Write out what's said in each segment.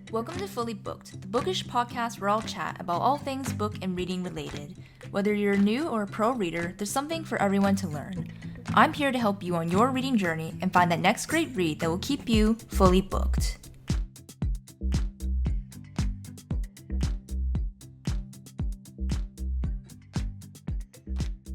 Welcome to Fully Booked, the bookish podcast where I'll chat about all things book and reading related. Whether you're a new or a pro reader, there's something for everyone to learn. I'm here to help you on your reading journey and find that next great read that will keep you fully booked.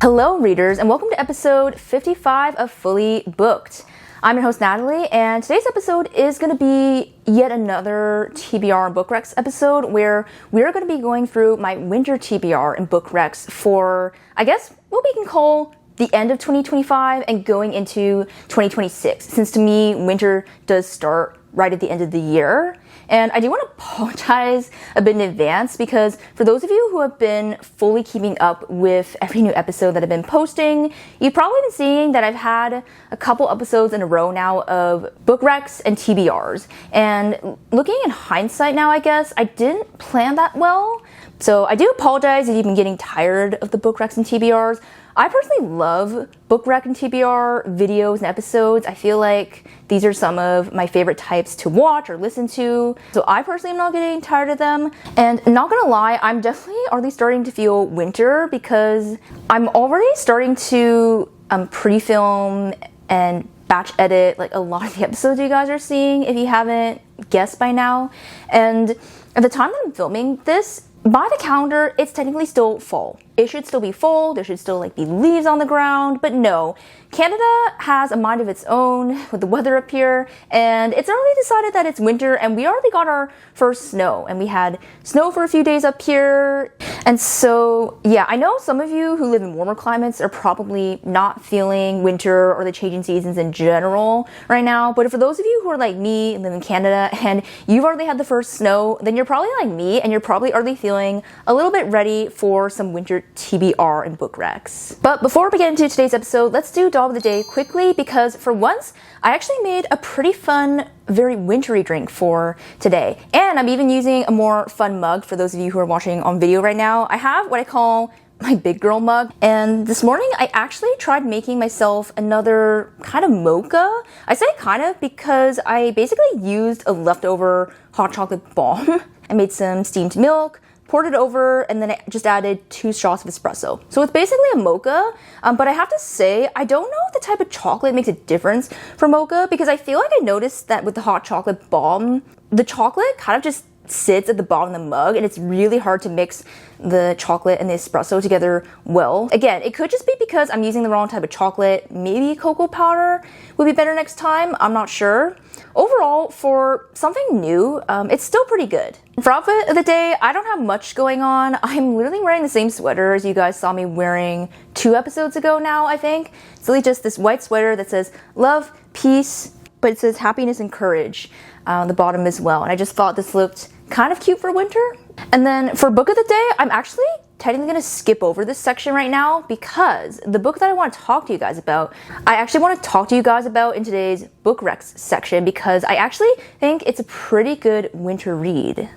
Hello readers, and welcome to episode 55 of Fully Booked. I'm your host Natalie, and today's episode is going to be yet another TBR and book recs episode where we're going to be going through my winter TBR and book recs for, I guess, what we can call the end of 2025 and going into 2026, since to me, winter does start right at the end of the year. And I do want to apologize a bit in advance because for those of you who have been fully keeping up with every new episode that I've been posting, you've probably been seeing that I've had a couple episodes in a row now of book recs and TBRs. And looking in hindsight now, I guess, I didn't plan that well. So I do apologize if you've been getting tired of the book recs and TBRs. I personally love book rec and TBR videos and episodes. I feel like these are some of my favorite types to watch or listen to. So I personally am not getting tired of them. And not gonna lie, I'm definitely already starting to feel winter because I'm already starting to pre-film and batch edit like a lot of the episodes you guys are seeing, if you haven't guessed by now. And at the time that I'm filming this, by the calendar, it's technically still fall. It should still be fall, there should still be leaves on the ground, but no. Canada has a mind of its own with the weather up here, and it's already decided that it's winter, and we already got our first snow, and we had snow for a few days up here. And so, yeah, I know some of you who live in warmer climates are probably not feeling winter or the changing seasons in general right now, but for those of you who are like me and live in Canada and you've already had the first snow, then you're probably like me and you're probably already feeling a little bit ready for some winter TBR and book recs. But before we get into today's episode, let's do Dog of the Day quickly because for once, I actually made a pretty fun, very wintry drink for today. And I'm even using a more fun mug for those of you who are watching on video right now. I have what I call my big girl mug, and this morning I actually tried making myself another kind of mocha. I say kind of because I basically used a leftover hot chocolate bomb. I made some steamed milk, poured it over, and then I just added 2 shots of espresso. So it's basically a mocha, but I have to say, I don't know if the type of chocolate makes a difference for mocha because I feel like I noticed that with the hot chocolate bomb, the chocolate kind of just sits at the bottom of the mug and it's really hard to mix the chocolate and the espresso together well. Again, it could just be because I'm using the wrong type of chocolate. Maybe cocoa powder would be better next time. I'm not sure. Overall, for something new, it's still pretty good. For outfit of the day, I don't have much going on. I'm literally wearing the same sweater as you guys saw me wearing 2 episodes ago now, I think. It's really just this white sweater that says love, peace, but it says happiness and courage on the bottom as well. And I just thought this looked kind of cute for winter. And then for book of the day, I'm actually technically going to skip over this section right now because the book that I want to talk to you guys about, I actually want to talk to you guys about in today's book recs section because I actually think it's a pretty good winter read.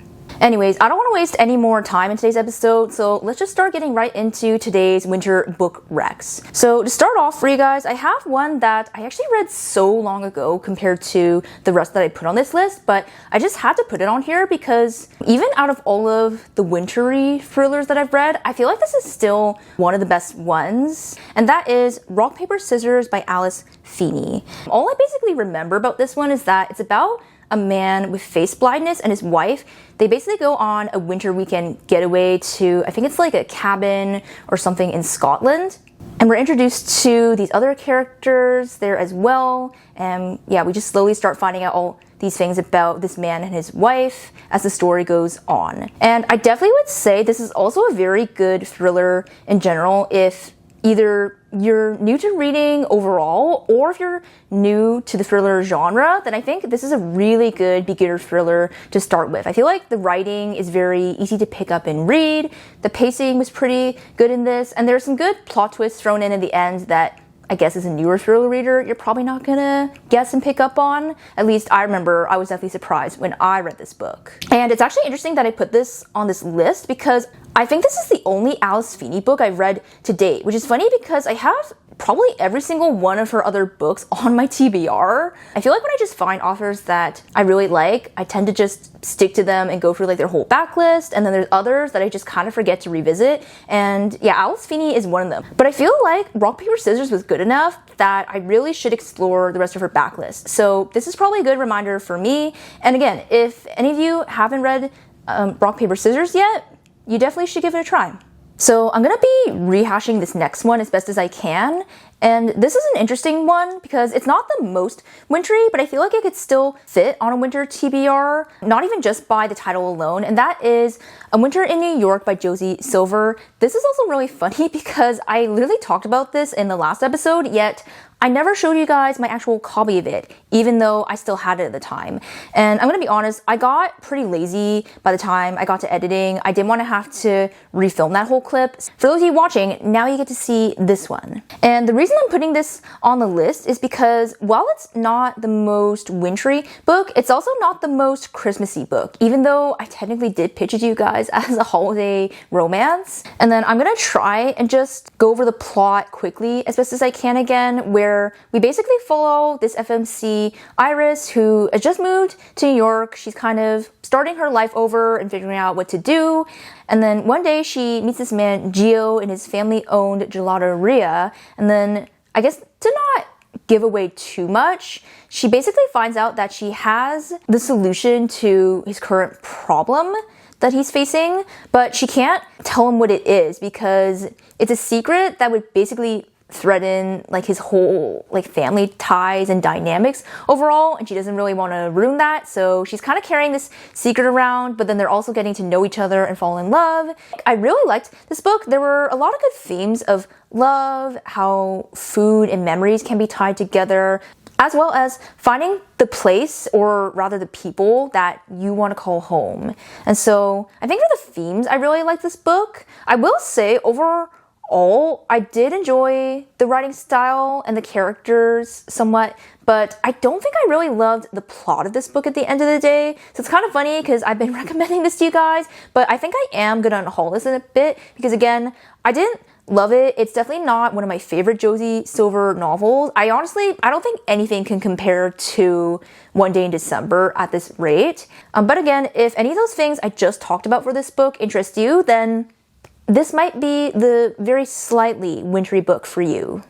Anyways, I don't want to waste any more time in today's episode, so let's just start getting right into today's winter book recs. So to start off for you guys, I have one that I actually read so long ago compared to the rest that I put on this list, but I just had to put it on here because even out of all of the wintry thrillers that I've read, I feel like this is still one of the best ones, and that is Rock, Paper, Scissors by Alice Feeney. All I basically remember about this one is that it's about a man with face blindness and his wife. They basically go on a winter weekend getaway to, I think it's like a cabin or something in Scotland. And we're introduced to these other characters there as well. And yeah, we just slowly start finding out all these things about this man and his wife as the story goes on. And I definitely would say this is also a very good thriller in general if either you're new to reading overall, or if you're new to the thriller genre, then I think this is a really good beginner thriller to start with. I feel like the writing is very easy to pick up and read. The pacing was pretty good in this, and there's some good plot twists thrown in the end that I guess as a newer thriller reader, you're probably not gonna guess and pick up on. At least I remember I was definitely surprised when I read this book. And it's actually interesting that I put this on this list because I think this is the only Alice Feeney book I've read to date, which is funny because I have probably every single one of her other books on my TBR. I feel like when I just find authors that I really like, I tend to just stick to them and go through like their whole backlist, and then there's others that I just kind of forget to revisit, and yeah, Alice Feeney is one of them. But I feel like Rock, Paper, Scissors was good enough that I really should explore the rest of her backlist. So this is probably a good reminder for me. And again, if any of you haven't read Rock, Paper, Scissors yet, you definitely should give it a try. So I'm gonna be rehashing this next one as best as I can, and this is an interesting one because it's not the most wintry, but I feel like it could still fit on a winter TBR, not even just by the title alone, and that is A Winter in New York by Josie Silver. This is also really funny because I literally talked about this in the last episode, yet I never showed you guys my actual copy of it, even though I still had it at the time. And I'm gonna be honest, I got pretty lazy by the time I got to editing. I didn't want to have to refilm that whole clip. For those of you watching, now you get to see this one. And the reason I'm putting this on the list is because while it's not the most wintry book, it's also not the most Christmassy book, even though I technically did pitch it to you guys as a holiday romance. And then I'm gonna try and just go over the plot quickly as best as I can again, where we basically follow this FMC Iris who has just moved to New York. She's kind of starting her life over and figuring out what to do. And then one day she meets this man, Gio, in his family-owned gelateria. And then, I guess to not give away too much, she basically finds out that she has the solution to his current problem that he's facing, but she can't tell him what it is because it's a secret that would basically threaten like his whole like family ties and dynamics overall, and she doesn't really want to ruin that, so she's kind of carrying this secret around, but then they're also getting to know each other and fall in love. I really liked this book. There were a lot of good themes of love, how food and memories can be tied together, as well as finding the place, or rather the people, that you want to call home. And so I think for the themes, I really like this book. I will say overall, I did enjoy the writing style and the characters somewhat, but I don't think I really loved the plot of this book at the end of the day. So it's kind of funny because I've been recommending this to you guys, but I think I am going to unhaul this in a bit because again, I didn't love it. It's definitely not one of my favorite Josie Silver novels. I don't think anything can compare to One Day in December at this rate. But again, if any of those things I just talked about for this book interest you, then this might be the very slightly wintry book for you.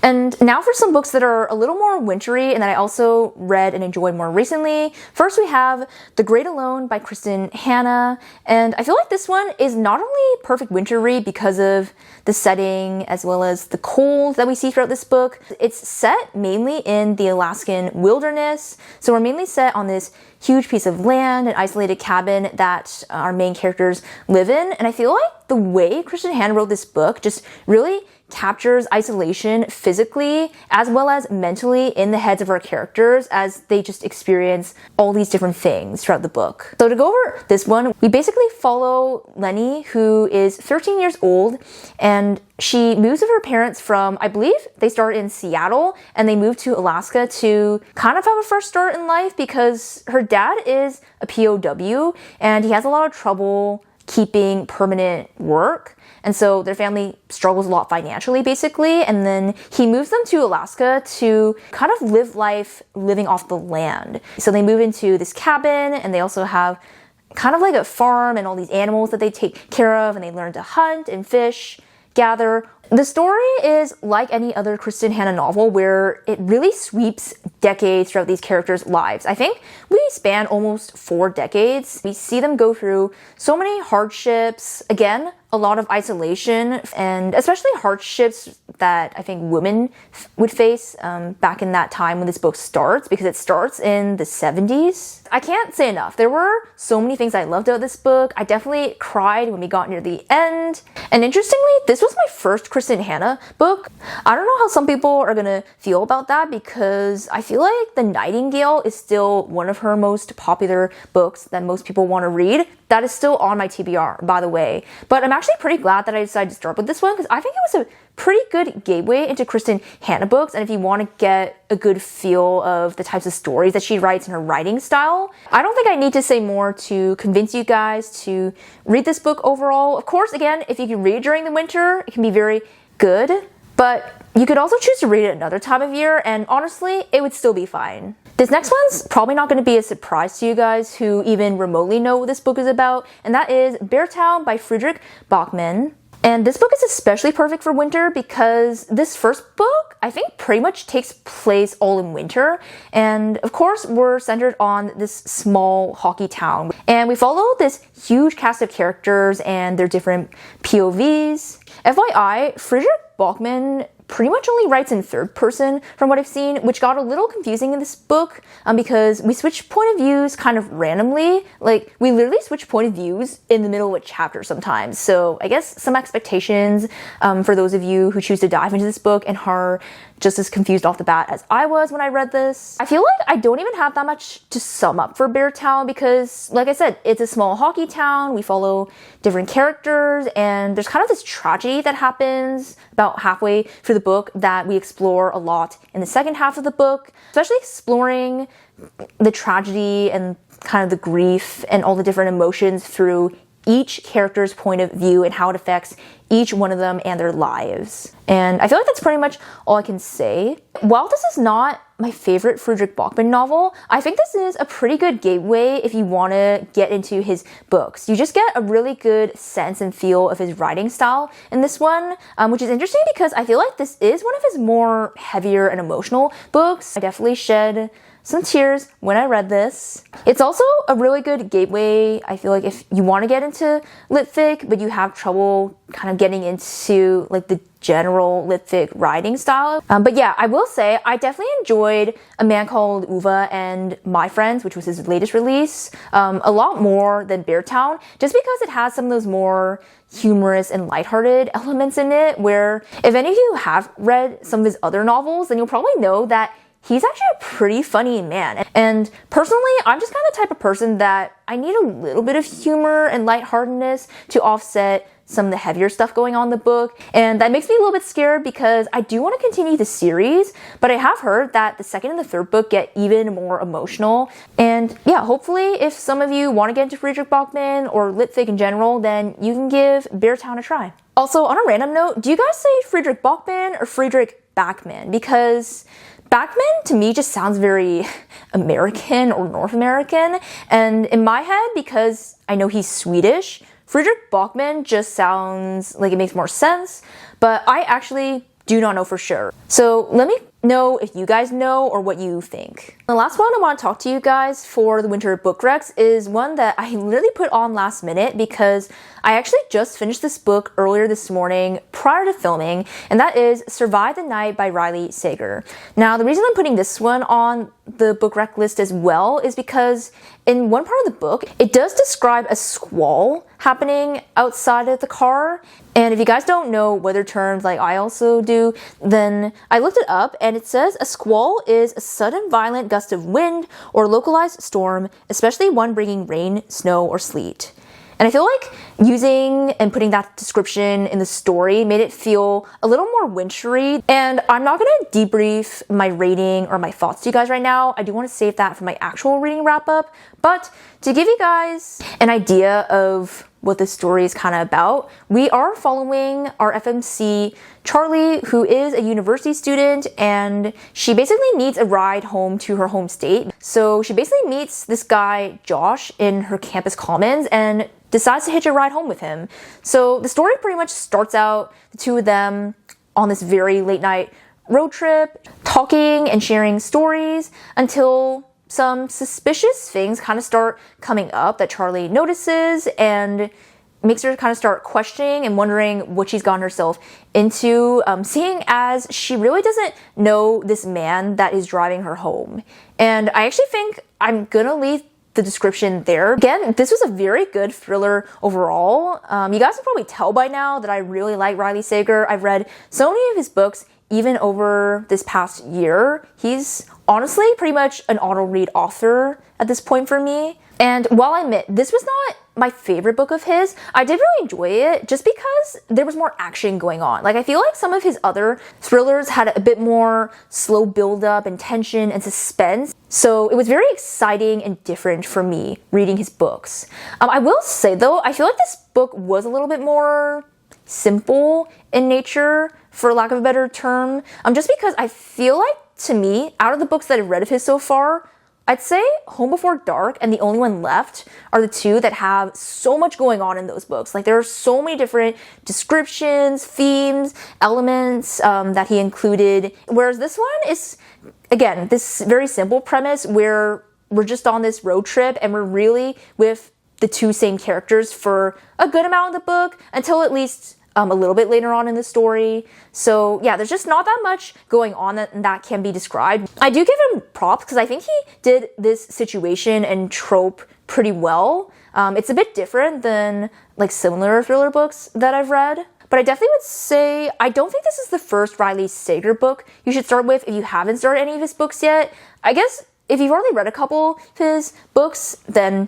And now for some books that are a little more wintry and that I also read and enjoyed more recently. First we have The Great Alone by Kristen Hanna, and I feel like this one is not only perfect winter read because of the setting as well as the cold that we see throughout this book. It's set mainly in the Alaskan wilderness, so we're mainly set on this huge piece of land, an isolated cabin that our main characters live in, and I feel like the way Kristen Hanna wrote this book just really captures isolation physically as well as mentally in the heads of our characters as they just experience all these different things throughout the book. So to go over this one, we basically follow Lenny, who is 13 years old, and she moves with her parents from, I believe they start in Seattle, and they move to Alaska to kind of have a fresh start in life because her dad is a POW and he has a lot of trouble keeping permanent work. And so their family struggles a lot financially, basically. And then he moves them to Alaska to kind of live life living off the land. So they move into this cabin, and they also have kind of like a farm and all these animals that they take care of, and they learn to hunt and fish, gather. The story is like any other Kristen Hanna novel where it really sweeps decades throughout these characters' lives. I think we span almost 4 decades. We see them go through so many hardships, again, a lot of isolation, and especially hardships that I think women would face back in that time when this book starts, because it starts in the 70s. I can't say enough. There were so many things I loved about this book. I definitely cried when we got near the end. And interestingly, this was my first Kristen Hanna book. I don't know how some people are gonna feel about that because I feel like The Nightingale is still one of her most popular books that most people want to read. That is still on my TBR, by the way. But I'm actually pretty glad that I decided to start with this one because I think it was a pretty good gateway into Kristen Hanna books, and if you want to get a good feel of the types of stories that she writes and her writing style, I don't think I need to say more to convince you guys to read this book overall. Of course, again, if you can read during the winter, it can be very good, but You could also choose to read it another time of year, and honestly, it would still be fine. This next one's probably not going to be a surprise to you guys who even remotely know what this book is about, and that is Beartown by Friedrich Bachmann. And this book is especially perfect for winter because this first book, I think, pretty much takes place all in winter. And of course, we're centered on this small hockey town. And we follow this huge cast of characters and their different POVs. FYI, Friedrich Bachmann pretty much only writes in third person from what I've seen, which got a little confusing in this book because we switch point of views kind of randomly. Like, we literally switch point of views in the middle of a chapter sometimes. So I guess some expectations for those of you who choose to dive into this book and are just as confused off the bat as I was when I read this. I feel like I don't even have that much to sum up for Beartown because, like I said, it's a small hockey town. We follow different characters, and there's kind of this tragedy that happens about halfway through the book that we explore a lot in the second half of the book, especially exploring the tragedy and kind of the grief and all the different emotions through each character's point of view and how it affects each one of them and their lives. And I feel like that's pretty much all I can say. While this is not my favorite Friedrich Bachmann novel, I think this is a pretty good gateway if you want to get into his books. You just get a really good sense and feel of his writing style in this one, which is interesting because I feel like this is one of his more heavier and emotional books. I definitely shed some tears when I read this. It's also a really good gateway, I feel like, if you want to get into litfic, but you have trouble kind of getting into like the general litfic writing style. But yeah, I will say I definitely enjoyed A Man Called Uva and My Friends, which was his latest release, a lot more than Beartown, just because it has some of those more humorous and lighthearted elements in it, where if any of you have read some of his other novels, then you'll probably know that he's actually a pretty funny man. And personally, I'm just kind of the type of person that I need a little bit of humor and lightheartedness to offset some of the heavier stuff going on in the book. And that makes me a little bit scared because I do want to continue the series, but I have heard that the second and the third book get even more emotional. And yeah, hopefully if some of you want to get into Friedrich Bachmann or litfic in general, then you can give Beartown a try. Also, on a random note, do you guys say Friedrich Bachmann or Friedrich Bachmann? Because Bachmann to me just sounds very American or North American, and in my head, because I know he's Swedish, Friedrich Bachmann just sounds like it makes more sense, but I actually do not know for sure. So let me know if you guys know or what you think. The last one I want to talk to you guys for the winter book recs is one that I literally put on last minute because I actually just finished this book earlier this morning prior to filming, and that is Survive the Night by Riley Sager. Now, the reason I'm putting this one on the book rec list as well is because in one part of the book, it does describe a squall happening outside of the car. And if you guys don't know weather terms like I also do, then I looked it up and it says a squall is a sudden violent gust of wind or localized storm, especially one bringing rain, snow, or sleet. And I feel like using and putting that description in the story made it feel a little more wintry. And I'm not going to debrief my rating or my thoughts to you guys right now. I do want to save that for my actual reading wrap up. But to give you guys an idea of what this story is kind of about, we are following our FMC Charlie, who is a university student, and she basically needs a ride home to her home state. So she basically meets this guy, Josh, in her campus commons and decides to hitch a ride home with him. So the story pretty much starts out the two of them on this very late night road trip, talking and sharing stories until some suspicious things kind of start coming up that Charlie notices and makes her kind of start questioning and wondering what she's gotten herself into, seeing as she really doesn't know this man that is driving her home. And I actually think I'm gonna leave the description there. Again, this was a very good thriller overall. You guys can probably tell by now that I really like Riley Sager. I've read so many of his books even over this past year. He's honestly pretty much an auto-read author at this point for me. And while I admit this was not my favorite book of his, I did really enjoy it just because there was more action going on. Like, I feel like some of his other thrillers had a bit more slow build-up and tension and suspense. So it was very exciting and different for me reading his books. I will say though, I feel like this book was a little bit more simple in nature, for lack of a better term. Just because I feel like, to me, out of the books that I've read of his so far, I'd say Home Before Dark and The Only One Left are the two that have so much going on in those books. Like, there are so many different descriptions, themes, elements that he included. Whereas this one is, again, this very simple premise where we're just on this road trip and we're really with the two same characters for a good amount of the book until at least a little bit later on in the story. So yeah, there's just not that much going on that can be described. I do give him props because I think he did this situation and trope pretty well. It's a bit different than like similar thriller books that I've read. But I definitely would say, I don't think this is the first Riley Sager book you should start with if you haven't started any of his books yet. I guess if you've already read a couple of his books, then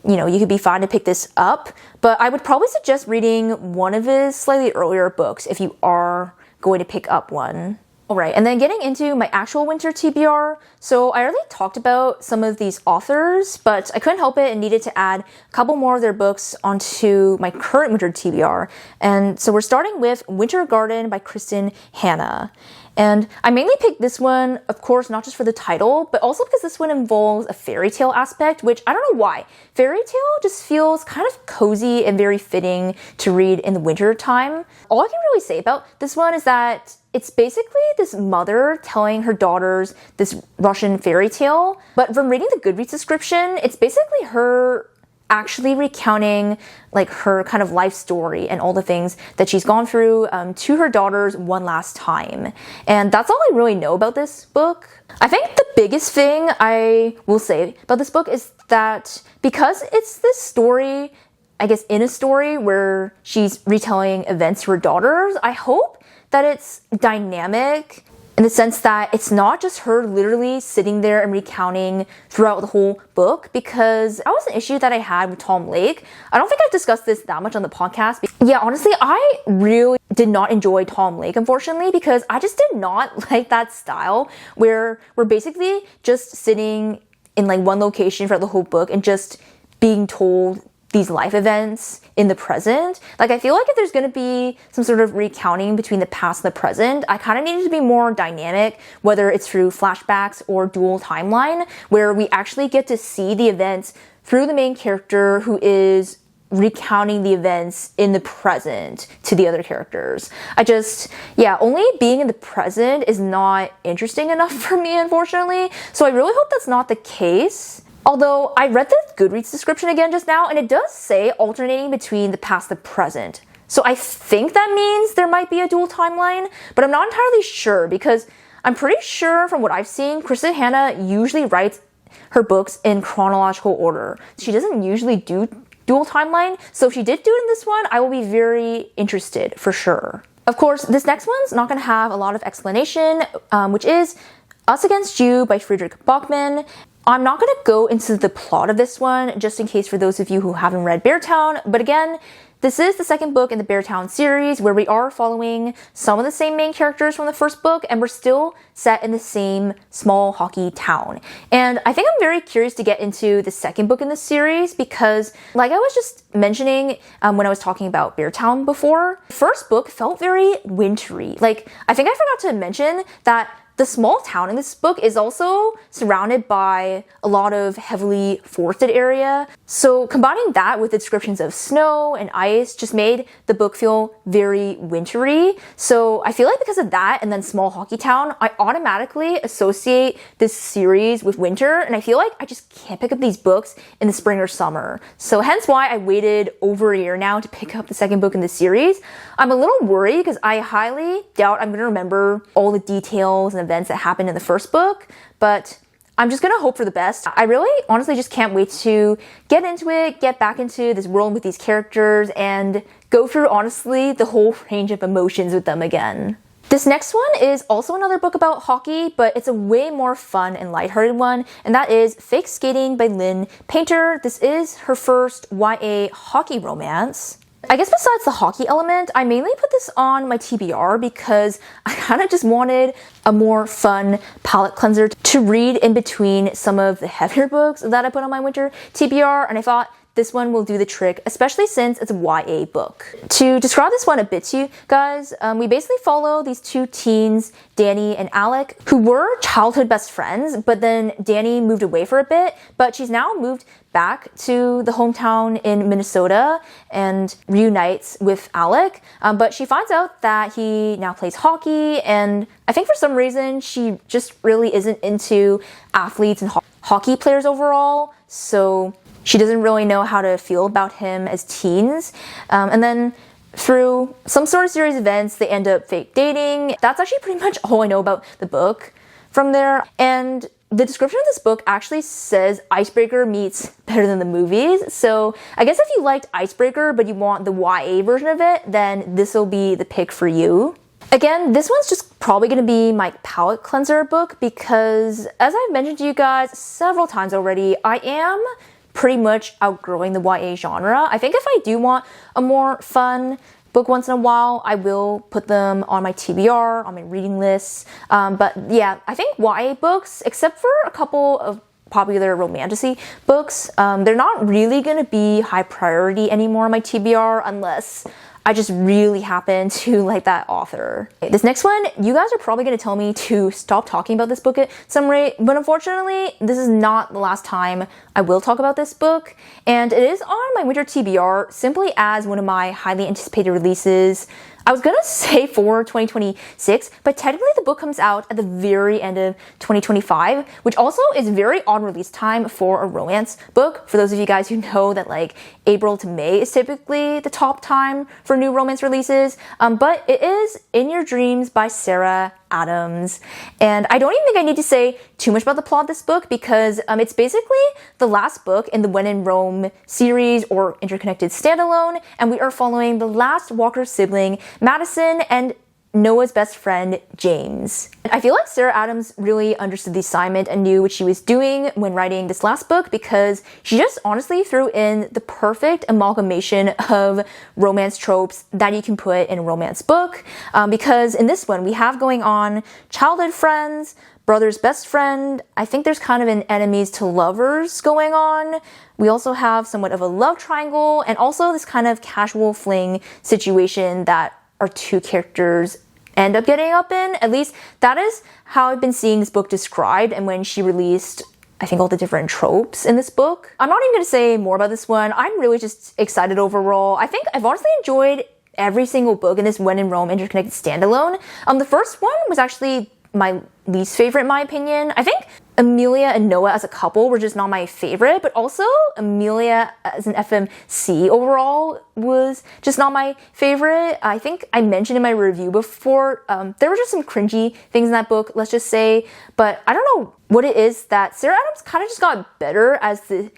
you know, you could be fine to pick this up, but I would probably suggest reading one of his slightly earlier books if you are going to pick up one. Alright, and then getting into my actual winter TBR. So I already talked about some of these authors, but I couldn't help it and needed to add a couple more of their books onto my current winter TBR. And so we're starting with Winter Garden by Kristen Hanna. And I mainly picked this one, of course, not just for the title, but also because this one involves a fairy tale aspect, which I don't know why. Fairy tale just feels kind of cozy and very fitting to read in the winter time. All I can really say about this one is that it's basically this mother telling her daughters this Russian fairy tale, but from reading the Goodreads description, it's basically her actually recounting like her kind of life story and all the things that she's gone through to her daughters one last time. And that's all I really know about this book. I think the biggest thing I will say about this book is that because it's this story, I guess in a story where she's retelling events to her daughters, I hope that it's dynamic in the sense that it's not just her literally sitting there and recounting throughout the whole book, because that was an issue that I had with Tom Lake. I don't think I've discussed this that much on the podcast. Yeah, honestly, I really did not enjoy Tom Lake, unfortunately, because I just did not like that style where we're basically just sitting in like one location throughout the whole book and just being told these life events in the present. Like, I feel like if there's gonna be some sort of recounting between the past and the present, I kind of need it to be more dynamic, whether it's through flashbacks or dual timeline, where we actually get to see the events through the main character who is recounting the events in the present to the other characters. Only being in the present is not interesting enough for me, unfortunately. So I really hope that's not the case. Although I read the Goodreads description again just now, and it does say alternating between the past and the present. So I think that means there might be a dual timeline, but I'm not entirely sure because I'm pretty sure from what I've seen, Kristen Hanna usually writes her books in chronological order. She doesn't usually do dual timeline, so if she did do it in this one, I will be very interested for sure. Of course, this next one's not going to have a lot of explanation, which is Us Against You by Friedrich Bachmann. I'm not going to go into the plot of this one, just in case for those of you who haven't read Beartown, but again, this is the second book in the Beartown series where we are following some of the same main characters from the first book, and we're still set in the same small hockey town. And I think I'm very curious to get into the second book in this series because, like I was just mentioning when I was talking about Beartown before, the first book felt very wintry. Like, I think I forgot to mention that the small town in this book is also surrounded by a lot of heavily forested area. So combining that with the descriptions of snow and ice just made the book feel very wintry. So I feel like because of that and then small hockey town, I automatically associate this series with winter, and I feel like I just can't pick up these books in the spring or summer. So hence why I waited over a year now to pick up the second book in the series. I'm a little worried because I highly doubt I'm going to remember all the details and events that happened in the first book, but I'm just gonna hope for the best. I really honestly just can't wait to get into it, get back into this world with these characters, and go through honestly the whole range of emotions with them again. This next one is also another book about hockey, but it's a way more fun and lighthearted one, and that is Fake Skating by Lynn Painter. This is her first YA hockey romance. I guess besides the hockey element, I mainly put this on my TBR because I kind of just wanted a more fun palette cleanser to read in between some of the heavier books that I put on my winter TBR, and I thought this one will do the trick, especially since it's a YA book. To describe this one a bit to you guys, we basically follow these two teens, Danny and Alec, who were childhood best friends, but then Danny moved away for a bit, but she's now moved back to the hometown in Minnesota and reunites with Alec, but she finds out that he now plays hockey, and I think for some reason she just really isn't into athletes and hockey players overall, so she doesn't really know how to feel about him as teens. And then through some sort of series of events, they end up fake dating. That's actually pretty much all I know about the book from there. And the description of this book actually says Icebreaker meets better than the movies. So I guess if you liked Icebreaker but you want the YA version of it, then this will be the pick for you. Again, this one's just probably going to be my palate cleanser book because, as I've mentioned to you guys several times already, I am pretty much outgrowing the YA genre. I think if I do want a more fun book once in a while, I will put them on my TBR, on my reading lists. But yeah, I think YA books, except for a couple of popular romantasy books, they're not really going to be high priority anymore on my TBR unless I just really happen to like that author. This next one, you guys are probably going to tell me to stop talking about this book at some rate, but unfortunately, this is not the last time I will talk about this book, and it is on my winter TBR simply as one of my highly anticipated releases. I was gonna say for 2026, but technically the book comes out at the very end of 2025, which also is very odd release time for a romance book. For those of you guys who know that like April to May is typically the top time for new romance releases, but it is In Your Dreams by Sarah Adams. And I don't even think I need to say too much about the plot of this book because it's basically the last book in the When in Rome series or interconnected standalone, and we are following the last Walker sibling, Madison, and Noah's best friend, James. I feel like Sarah Adams really understood the assignment and knew what she was doing when writing this last book because she just honestly threw in the perfect amalgamation of romance tropes that you can put in a romance book. Because in this one, we have going on childhood friends, brother's best friend. I think there's kind of an enemies to lovers going on. We also have somewhat of a love triangle and also this kind of casual fling situation that our two characters end up getting up in. At least that is how I've been seeing this book described and when she released, I think, all the different tropes in this book. I'm not even going to say more about this one. I'm really just excited overall. I think I've honestly enjoyed every single book in this When in Rome interconnected standalone. The first one was actually my least favorite in my opinion. I think Amelia and Noah as a couple were just not my favorite, but also Amelia as an FMC overall was just not my favorite. I think I mentioned in my review before, there were just some cringy things in that book, let's just say, but I don't know what it is that Sarah Adams kind of just got better as the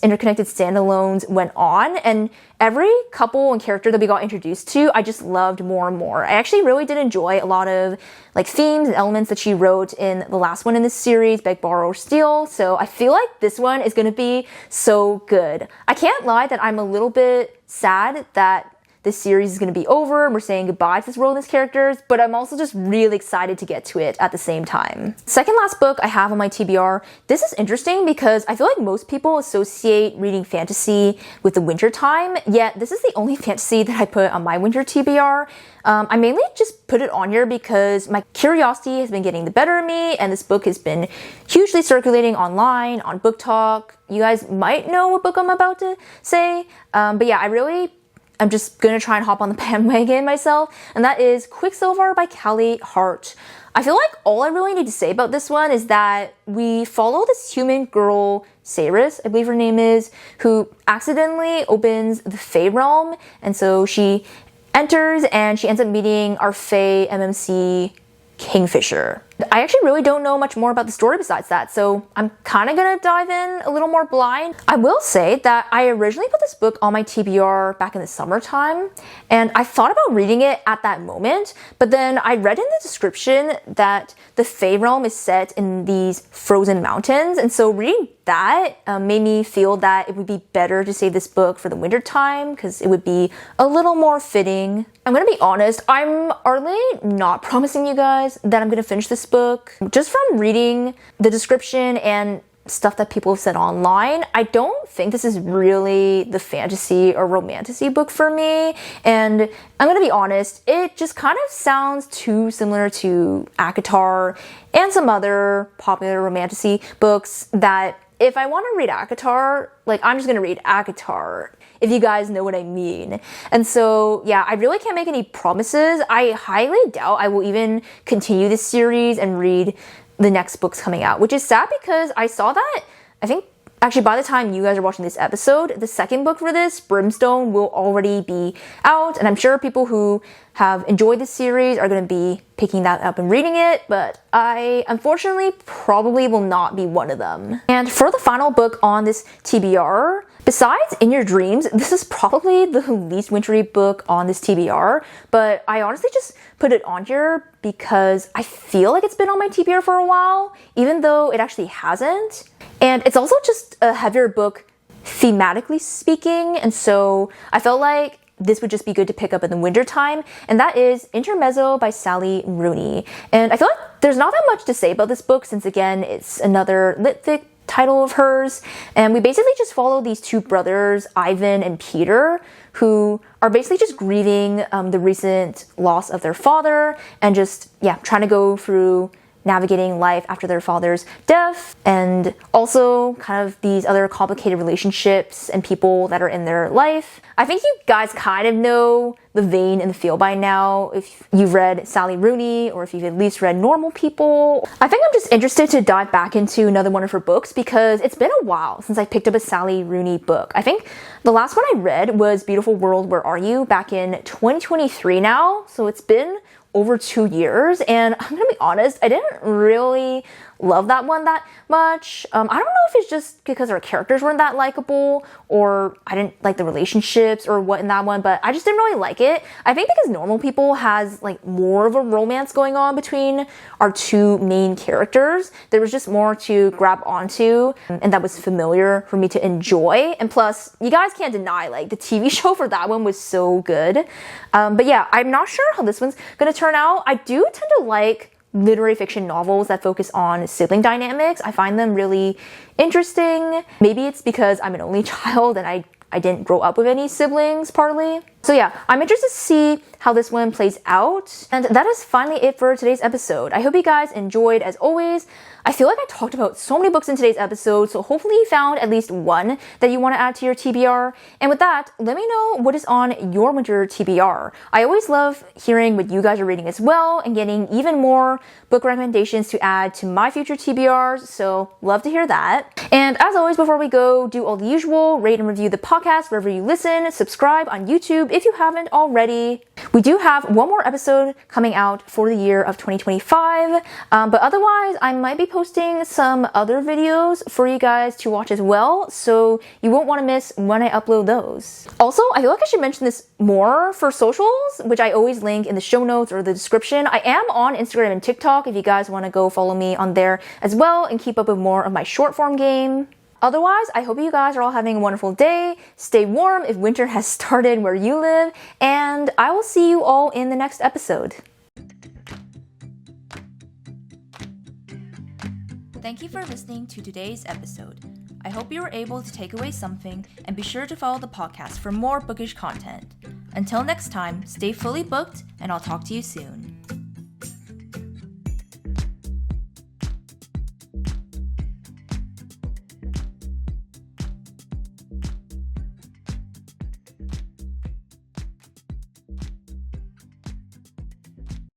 interconnected standalones went on, and every couple and character that we got introduced to, I just loved more and more. I actually really did enjoy a lot of like themes and elements that she wrote in the last one in this series, Beg, Borrow, or Steal, so I feel like this one is going to be so good. I can't lie that I'm a little bit sad that this series is going to be over and we're saying goodbye to this world and its characters, but I'm also just really excited to get to it at the same time. Second last book I have on my TBR. This is interesting because I feel like most people associate reading fantasy with the winter time, yet this is the only fantasy that I put on my winter TBR. I mainly just put it on here because my curiosity has been getting the better of me, and this book has been hugely circulating online, on Book Talk. You guys might know what book I'm about to say, but yeah, I'm just gonna try and hop on the bandwagon myself, and that is Quicksilver by Callie Hart. I feel like all I really need to say about this one is that we follow this human girl, Saris, I believe her name is, who accidentally opens the Fae realm, and so she enters and she ends up meeting our Fae MMC Kingfisher. I actually really don't know much more about the story besides that, so I'm kind of gonna dive in a little more blind. I will say that I originally put this book on my TBR back in the summertime, and I thought about reading it at that moment, but then I read in the description that the Fae realm is set in these frozen mountains, and so reading that made me feel that it would be better to save this book for the winter time because it would be a little more fitting. I'm gonna be honest, I'm hardly not promising you guys that I'm gonna finish this book. Just from reading the description and stuff that people have said online, I don't think this is really the fantasy or romantasy book for me. And I'm gonna be honest, it just kind of sounds too similar to ACOTAR and some other popular romantasy books that if I want to read ACOTAR, like I'm just gonna read ACOTAR, if you guys know what I mean. And so, yeah, I really can't make any promises. I highly doubt I will even continue this series and read the next books coming out, which is sad because I saw that, I think, actually by the time you guys are watching this episode, the second book for this, Brimstone, will already be out, and I'm sure people who have enjoyed this series are going to be picking that up and reading it, but I unfortunately probably will not be one of them. And for the final book on this TBR, besides In Your Dreams, this is probably the least wintry book on this TBR, but I honestly just put it on here because I feel like it's been on my TBR for a while, even though it actually hasn't. And it's also just a heavier book thematically speaking, and so I felt like this would just be good to pick up in the winter time, and that is Intermezzo by Sally Rooney. And I feel like there's not that much to say about this book since, again, it's another lit-fic title of hers, and we basically just follow these two brothers, Ivan and Peter, who are basically just grieving the recent loss of their father and just, yeah, trying to go through navigating life after their father's death, and also kind of these other complicated relationships and people that are in their life. I think you guys kind of know the vein and the feel by now if you've read Sally Rooney or if you've at least read Normal People. I think I'm just interested to dive back into another one of her books because it's been a while since I picked up a Sally Rooney book. I think the last one I read was Beautiful World, Where Are You? Back in 2023 now, so it's been over 2 years, and I'm gonna be honest, I didn't really love that one that much. I don't know if it's just because our characters weren't that likable, or I didn't like the relationships or what in that one, but I just didn't really like it. I think because Normal People has like more of a romance going on between our two main characters, there was just more to grab onto, and that was familiar for me to enjoy. And plus, you guys can't deny, like, the TV show for that one was so good. But yeah, I'm not sure how this one's gonna turn out. I do tend to like literary fiction novels that focus on sibling dynamics. I find them really interesting. Maybe it's because I'm an only child and I didn't grow up with any siblings, partly. So yeah, I'm interested to see how this one plays out. And that is finally it for today's episode. I hope you guys enjoyed as always. I feel like I talked about so many books in today's episode, so hopefully you found at least one that you want to add to your TBR. And with that, let me know what is on your winter TBR. I always love hearing what you guys are reading as well and getting even more book recommendations to add to my future TBRs, so love to hear that. And as always, before we go, do all the usual, rate and review the podcast wherever you listen, subscribe on YouTube if you haven't already. We do have one more episode coming out for the year of 2025, but otherwise I might be posting some other videos for you guys to watch as well, so you won't want to miss when I upload those. Also, I feel like I should mention this more for socials, which I always link in the show notes or the description. I am on Instagram and TikTok if you guys want to go follow me on there as well and keep up with more of my short form game. Otherwise, I hope you guys are all having a wonderful day. Stay warm if winter has started where you live, and I will see you all in the next episode. Thank you for listening to today's episode. I hope you were able to take away something, and be sure to follow the podcast for more bookish content. Until next time, stay fully booked, and I'll talk to you soon.